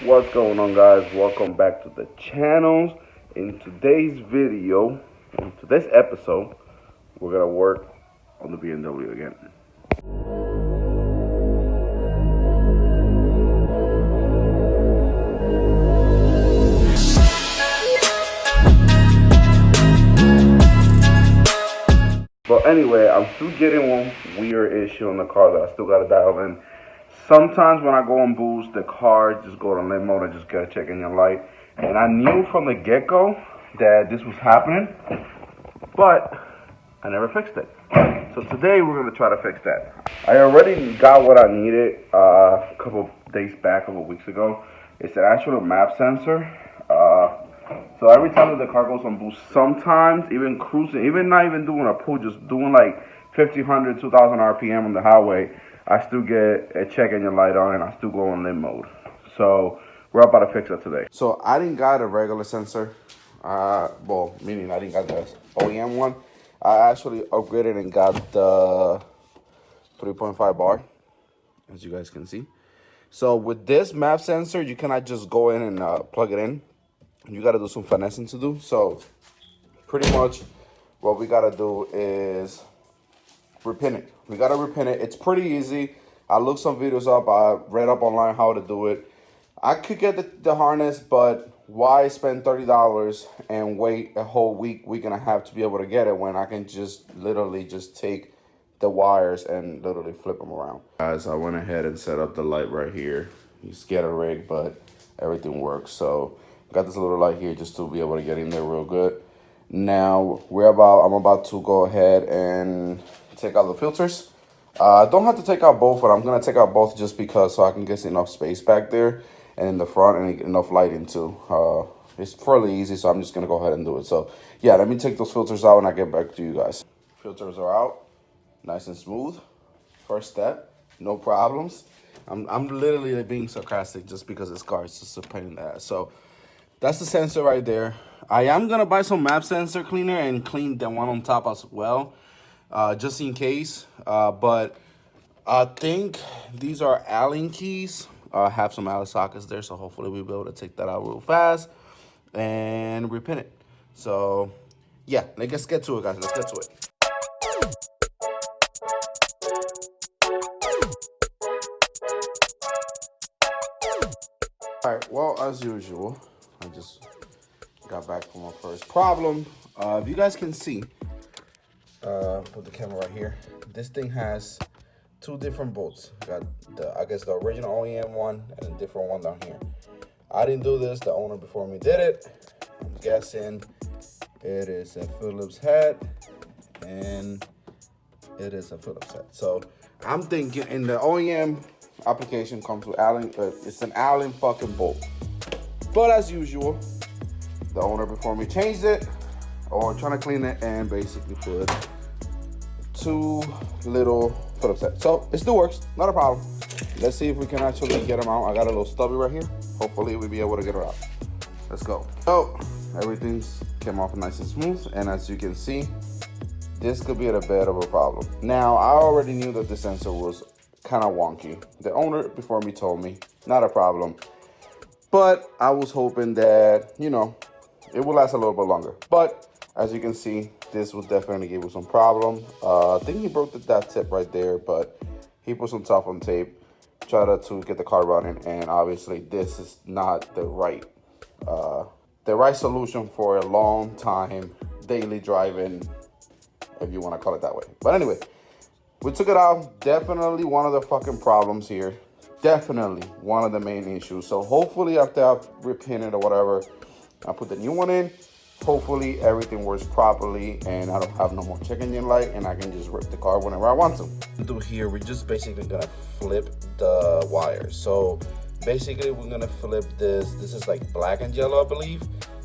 What's going on, guys? Welcome back to the channel. In today's video, in today's episode, we're gonna work on the BMW again. But anyway, I'm still getting one weird issue on the car that I still gotta dial in. Sometimes when I go on boost, the car just go to limp mode and just gotta check engine light. And I knew from the get-go that this was happening, but I never fixed it. So today we're gonna try to fix that. I already got what I needed a couple days back, a couple weeks ago. It's an actual map sensor. So every time that the car goes on boost, sometimes even cruising, even not even doing a pull, just doing like 1500, 2000 RPM on the highway, I still get a check engine light on and I still go on limp mode. So we're about to fix it today. So I didn't got a regular sensor. Well, meaning I didn't got the OEM one. I actually upgraded and got the 3.5 bar, as you guys can see. So with this map sensor, you cannot just go in and plug it in. You got to do some finessing to do. So pretty much what we got to do is repin it. We got to repin it. It's pretty easy. I looked some videos up. I read up online how to do it. I could get the harness, but why spend $30 and wait a whole week and a half to be able to get it when I can just literally just take the wires and literally flip them around. Guys, I went ahead and set up the light right here. You just get a rig, but everything works. So got this little light here just to be able to get in there real good. Now I'm about to go ahead and take out the filters. I don't have to take out both, but I'm gonna take out both just because so I can get enough space back there and in the front and enough lighting too. It's fairly easy, so I'm just gonna go ahead and do it. So yeah, let me take those filters out and I get back to you guys. Filters are out, nice and smooth. First step, no problems. I'm literally being sarcastic just because this car is just a pain in the ass. So that's the sensor right there. I am gonna buy some map sensor cleaner and clean the one on top as well, just in case. But I think these are Allen keys. I have some Allen sockets there, so hopefully we'll be able to take that out real fast and repin it. So yeah, let's get to it, guys. Let's get to it. All right, well, as usual, I just got back from my first problem. If you guys can see, put the camera right here. This thing has two different bolts. Got I guess the original OEM one and a different one down here. I didn't do this. The owner before me did it. I'm guessing it is a Phillips head and it is a Phillips head. So I'm thinking in the OEM application comes with Allen. It's an Allen fucking bolt. But as usual, the owner before me changed it or trying to clean it and basically put two little Phillips heads. So it still works, not a problem. Let's see if we can actually get them out. I got a little stubby right here. Hopefully we'll be able to get it out. Let's go. So everything's came off nice and smooth. And as you can see, this could be a bit of a problem. Now, I already knew that the sensor was kind of wonky. The owner before me told me, not a problem. But I was hoping that, you know, it will last a little bit longer. But as you can see, this will definitely give us some problem. I think he broke that tip right there, but he put some tough on tape, tried to get the car running, and obviously this is not the right solution for a long time daily driving, if you want to call it that way. But anyway, we took it out. Definitely one of the fucking problems here. Definitely one of the main issues. So hopefully after I repin it or whatever, I put the new one in. Hopefully everything works properly and I don't have no more check engine light and I can just rip the car whenever I want to. Do here, we're just basically gonna flip the wires. So basically we're gonna flip this. This is like black and yellow, I believe.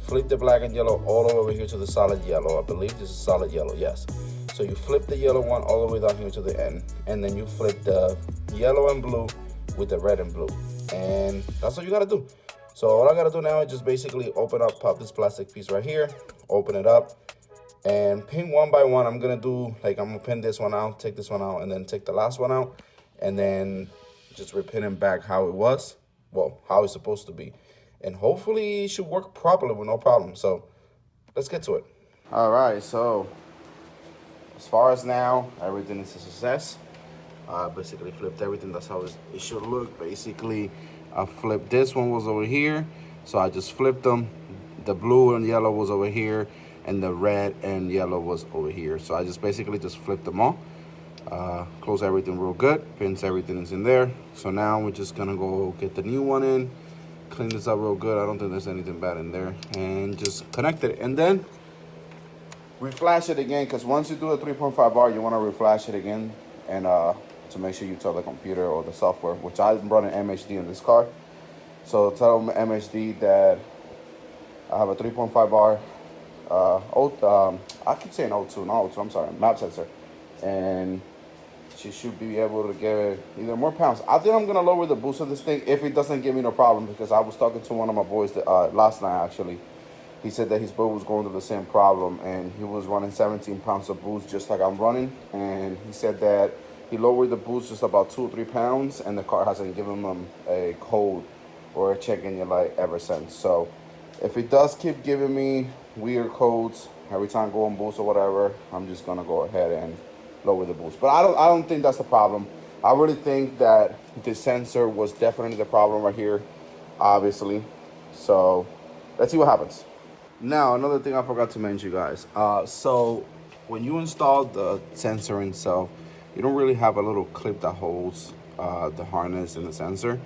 Flip the black and yellow all the way over here to the solid yellow. I believe this is solid yellow, yes. So you flip the yellow one all the way down here to the end, and then you flip the yellow and blue with the red and blue. And that's all you gotta do. So all I gotta do now is just basically pop this plastic piece right here, open it up, and pin one by one. I'm gonna pin this one out, take this one out, and then take the last one out, and then just repin them back how it was. well, how it's supposed to be. And hopefully it should work properly with no problem. So let's get to it. All right, so as far as now, everything is a success. Basically flipped everything. That's how it should look. Basically, I flipped this one was over here, so I just flipped them. The blue and yellow was over here, and the red and yellow was over here. So I just basically just flipped them all. Close everything real good. Pins, everything is in there. So now we're just gonna go get the new one in, clean this up real good. I don't think there's anything bad in there, and just connect it. And then reflash it again, because once you do a 3.5 bar, you want to reflash it again, and to make sure you tell the computer or the software, which I'm running MHD in this car. So tell MHD that I have a 3.5 bar, I keep saying O2, not O2, I'm sorry, map sensor. And she should be able to get either more pounds. I think I'm going to lower the boost of this thing if it doesn't give me no problem, because I was talking to one of my boys that, last night actually. He said that his boat was going through the same problem, and he was running 17 pounds of boost just like I'm running. And he said that he lowered the boost just about 2 or 3 pounds, and the car hasn't given him a code or a check engine light ever since. So if it does keep giving me weird codes every time I go on boost or whatever, I'm just gonna go ahead and lower the boost. But I don't think that's the problem. I really think that the sensor was definitely the problem right here, obviously. So let's see what happens. Now, another thing I forgot to mention, guys. So when you install the sensor itself, you don't really have a little clip that holds the harness and the sensor.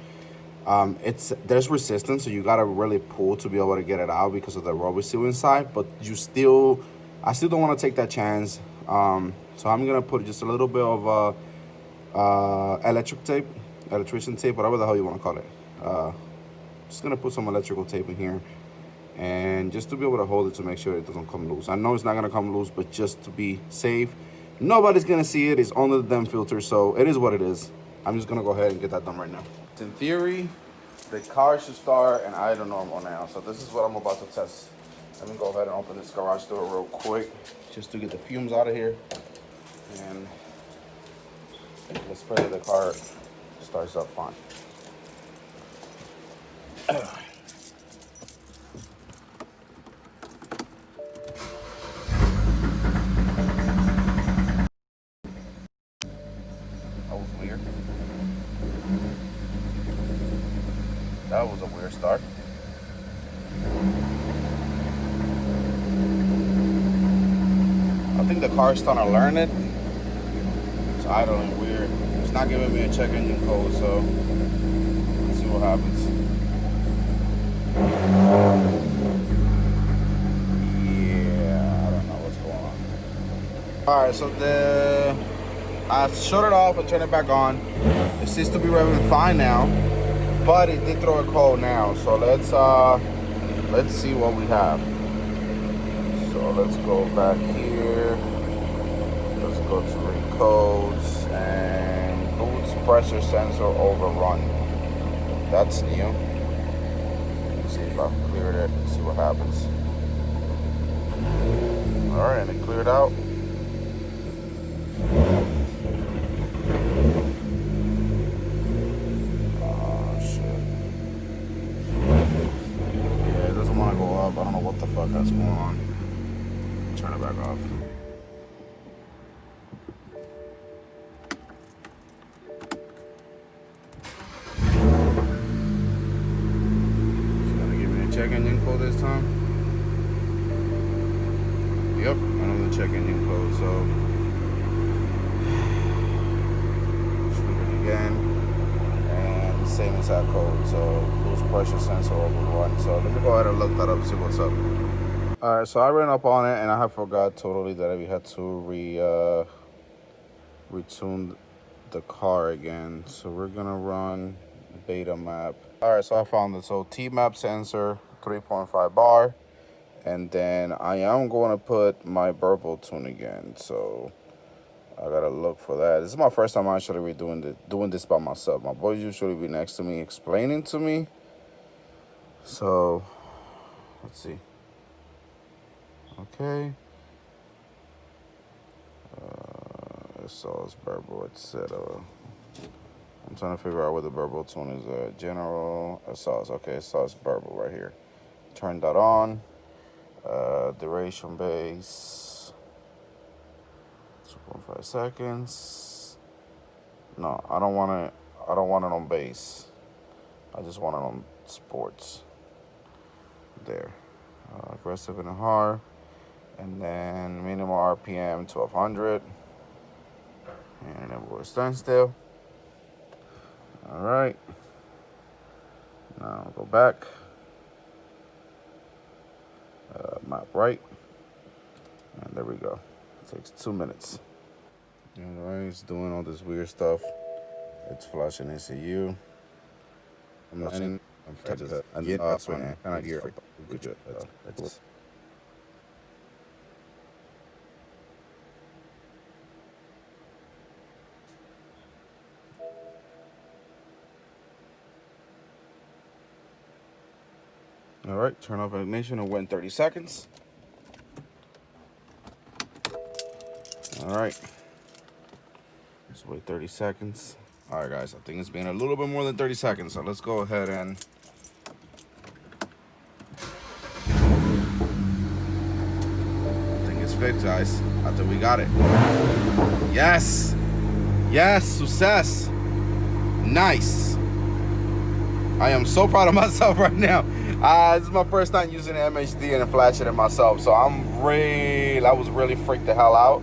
There's resistance, so you gotta really pull to be able to get it out because of the rubber seal inside. But I still don't want to take that chance. So I'm gonna put just a little bit of electrician tape, whatever the hell you want to call it. Just gonna put some electrical tape in here, and just to be able to hold it to make sure it doesn't come loose. I know it's not gonna come loose, but just to be safe, nobody's gonna see it. It's only the damn filter, so it is what it is. I'm just gonna go ahead and get that done right now. In theory, the car should start and idle normal now. So this is what I'm about to test. Let me go ahead and open this garage door real quick, just to get the fumes out of here. And let's pray that the car starts up fine. That was a weird start. I think the car's starting to learn it. It's idling weird. It's not giving me a check engine code, so let's see what happens. Yeah, I don't know what's going on. All right, so I shut it off and turned it back on. It seems to be revving fine now. But it did throw a code now, so let's see what we have. So let's go back here. Let's go to recodes and boots pressure sensor overrun. That's new. Let's see if I cleared it. Let's see what happens. All right, and it cleared out. I don't know what the fuck that's going on. Turn it back off. She's gonna give me a check engine code this time. Yep, another check engine code, so shoot it again. And same exact code, so boost pressure sensor overrun. So let me go ahead and look that up, see what's up. All right, so I ran up on it, and I forgot totally that we had to retune the car again. So we're gonna run beta map. All right, so I found it. So T-map sensor, 3.5 bar, and then I am going to put my burble tune again. So I gotta look for that. This is my first time actually doing this by myself. My boys usually be next to me explaining to me. So let's see. Okay. So it's burble, etc. I'm trying to figure out where the burble tune is. General sauce. Okay, sauce burble right here. Turn that on. Duration base 2.5 seconds. No, I don't want it. I don't want it on base. I just want it on sports. There. Aggressive and hard. And then minimum RPM 1200. And then we'll stand still. All right. Now go back. Map right. And there we go. It takes 2 minutes. All right, it's doing all this weird stuff. It's flashing ECU. I'm not in. I'm touching that. And that's when kind of gear. Good job. That's all right. Turn off ignition and wait 30 seconds. All right. Just wait 30 seconds. All right, guys. I think it's been a little bit more than 30 seconds, so let's go ahead and. I think it's fixed, guys. I think we got it. Yes. Yes. Success. Nice. I am so proud of myself right now. This is my first time using MHD and flashing it myself, so I was really freaked the hell out.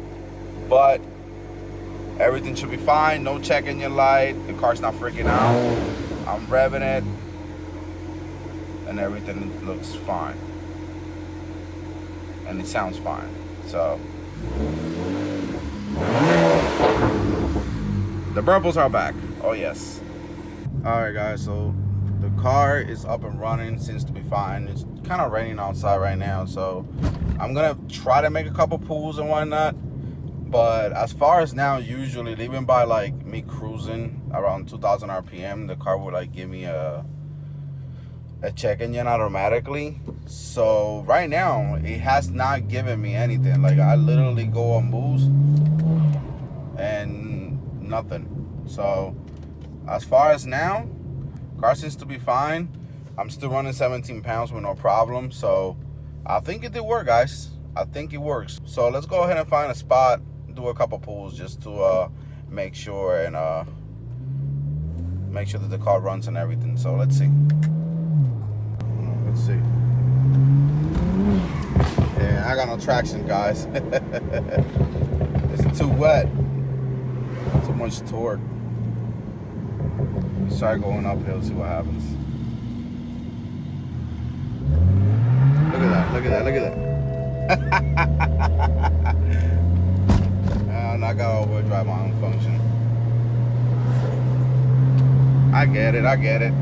But everything should be fine. No check engine light. The car's not freaking out. I'm revving it, and everything looks fine, and it sounds fine. So the burbles are back. Oh yes. All right, guys. So the car is up and running. Seems to be fine. It's kind of raining outside right now, so I'm gonna try to make a couple pulls and whatnot. But as far as now, usually even by like me cruising around 2,000 RPM, the car would like give me a check engine automatically. So right now, it has not given me anything. Like I literally go on boost and nothing. So as far as now, car seems to be fine. I'm still running 17 pounds with no problem. So I think it did work, guys. I think it works. So let's go ahead and find a spot, do a couple pulls just to make sure and make sure that the car runs and everything. So let's see. Let's see. Yeah, I got no traction, guys. It's too wet. Too much torque. Let's try going uphill, see what happens. Look at that, look at that, look at that. And I got overdrive my own function. I get it, I get it.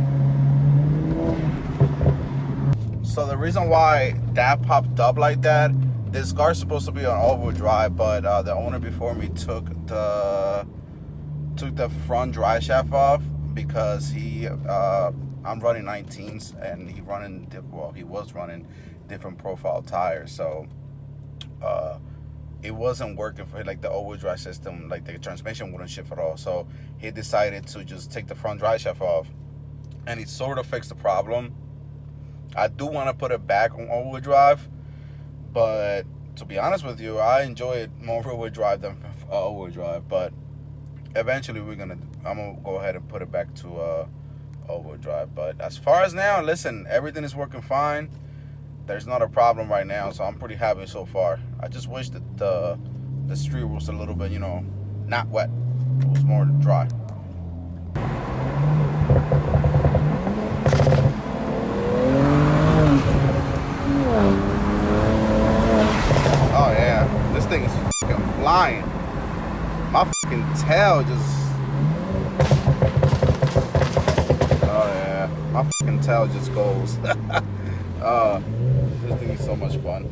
So the reason why that popped up like that, this car's supposed to be on overdrive, but the owner before me took the front drive shaft off because I'm running 19s and he was running different profile tires, so it wasn't working for like the overdrive system, like the transmission wouldn't shift at all. So he decided to just take the front drive shaft off, and it sort of fixed the problem. I do want to put it back on overdrive, but to be honest with you, I enjoy it more rear-wheel drive than overdrive. But eventually I'm gonna go ahead and put it back to overdrive. But as far as now, listen, everything is working fine. There's not a problem right now, so I'm pretty happy so far. I just wish that the street was a little bit, not wet. It was more dry. Oh yeah, this thing is fucking flying. My fucking tail just. Oh yeah, my fucking tail just goes. This thing is so much fun.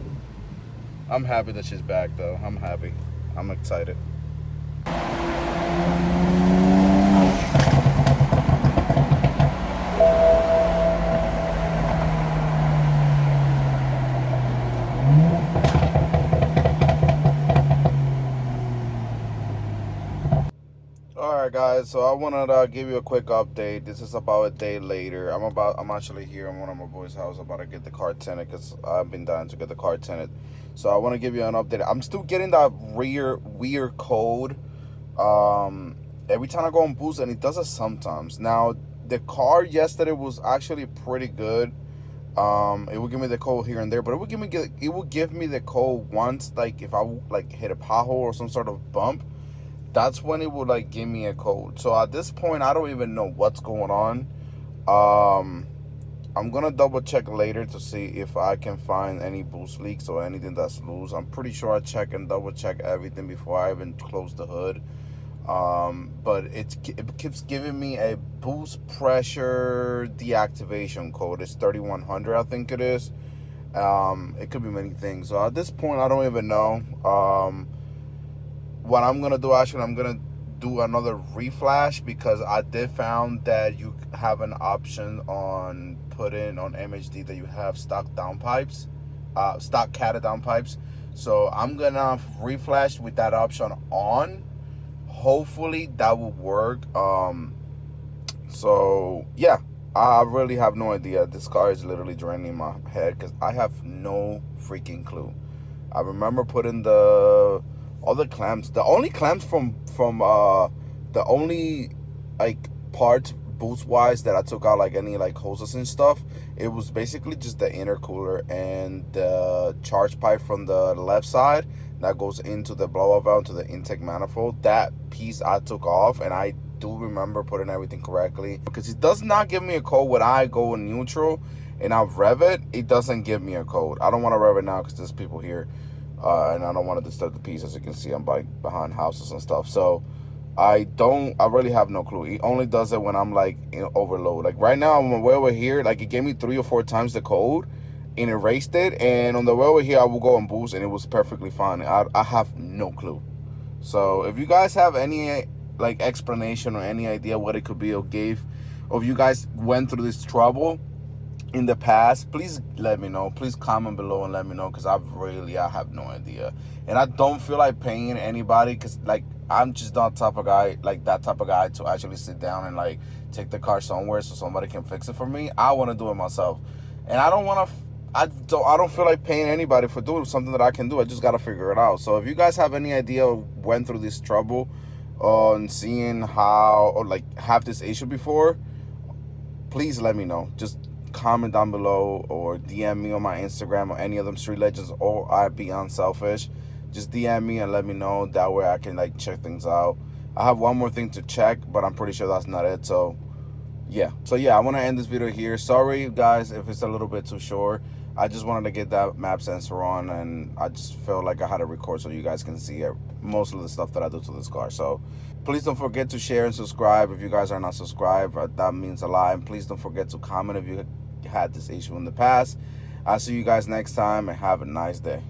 I'm happy that she's back though. I'm happy. I'm excited. Alright guys, guys, so I wanted to give you a quick update. This is about a day later. I'm actually here in one of my boys' house about to get the car tinted because I've been dying to get the car tinted. So I want to give you an update. I'm still getting that weird code every time I go on Boost, and it does it sometimes. Now the car yesterday was actually pretty good. It would give me the code here and there, but it would give me the code once, like if I like hit a pothole or some sort of bump. That's when it would like give me a code. So at this point, I don't even know what's going on. I'm gonna double check later to see if I can find any boost leaks or anything that's loose. I'm pretty sure I check and double check everything before I even close the hood. But it keeps giving me a boost pressure deactivation code. It's 3100, I think it is. It could be many things. So at this point, I don't even know. What I'm gonna do, actually, I'm gonna do another reflash because I did found that you have an option on putting on MHD that you have stock downpipes, stock catted downpipes. So I'm gonna reflash with that option on. Hopefully that will work. So yeah, I really have no idea. This car is literally draining my head because I have no freaking clue. I remember putting all the clamps. The only clamps from the only like parts boost wise that I took out, like any like hoses and stuff, it was basically just the intercooler and the charge pipe from the left side that goes into the blowout valve to the intake manifold. That piece I took off, and I do remember putting everything correctly because it does not give me a code when I go in neutral and I rev it. It doesn't give me a code. I don't want to rev it now because there's people here. And I don't want to disturb the piece. As you can see, I'm behind houses and stuff. So I really have no clue. It only does it when I'm like in overload. Like right now, on the way over here, like it gave me 3 or 4 times the code and erased it. And on the way over here, I will go and boost and it was perfectly fine. I have no clue. So if you guys have any like explanation or any idea what it could be or if you guys went through this trouble in the past, please let me know. Please comment below and let me know because I have no idea, and I don't feel like paying anybody because like I'm just not that type of guy to actually sit down and like take the car somewhere so somebody can fix it for me. I want to do it myself, and I don't feel like paying anybody for doing something that I can do. I just got to figure it out. So if you guys have any idea went through this trouble on seeing how or like have this issue before, please let me know. Just comment down below or DM me on my Instagram or any of them Street Legends or I Be Unselfish. Just DM me and let me know. That way I can like check things out. I have one more thing to check, but I'm pretty sure that's not it. So yeah, I want to end this video here. Sorry guys if it's a little bit too short. I just wanted to get that map sensor on, and I just felt like I had to record so you guys can see most of the stuff that I do to this car. So please don't forget to share and subscribe if you guys are not subscribed. That means a lot. And please don't forget to comment if you had this issue in the past. I'll see you guys next time, and have a nice day.